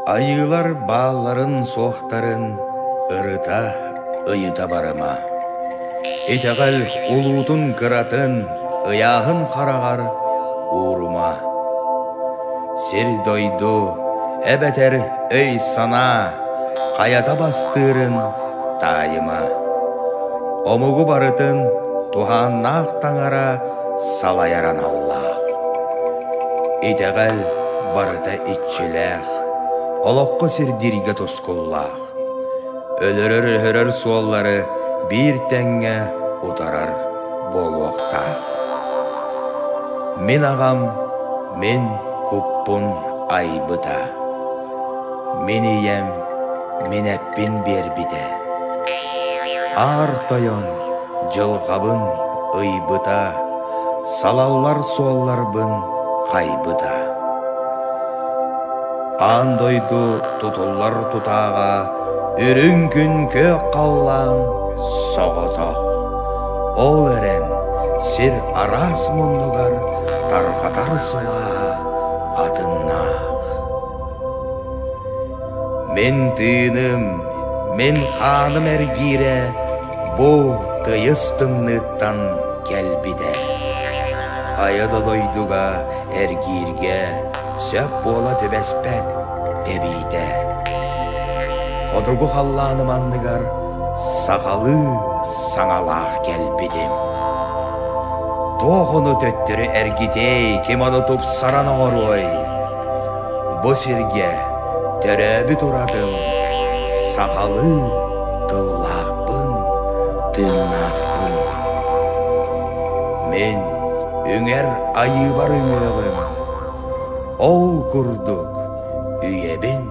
Ayılar bağların soğuqtарын ырыта, ıyıta barıma. Etеғал улутун кыратын, ыяғын қарағар уырыма. Сер дойду, әбәтер өй сана, қаята бастырын тайыма. Омугу барытын, туханнақ таңара салаяран Аллах. Etеғал барыта итчеләқ, олоққы сердирге тускуллах. Өлөрөр суоллары bir тәңге утарар болуақта. Мен ағам, мен күппун айбыта. Мен ием, мен әппин бербіде. Ар тойон, жылғабын ыйбыта, салаллар суолларбын қайбыта. Андойду тутуллар тутаға, үрін күн көк қаллан соғытақ. Ол әрен сер арас мұндығар тарқатар сұла атыннақ. Мен тыным, мен қаным әргире, бұл тыйыстымныттан кәлбіде. Қайыды дойдуға әргирге сөп бола төбәспәт дебейді. Одыргу қалланым анныгар сақалы саңалақ кәлбедім. Тоғыны төттірі әргетей кеманы тұп сараны орой. Бұ серге төрәбі тұрадым, сақалы тыллақпын, тыннақпын. Мен үңер айы бар үңелім, ол күрдік үйебін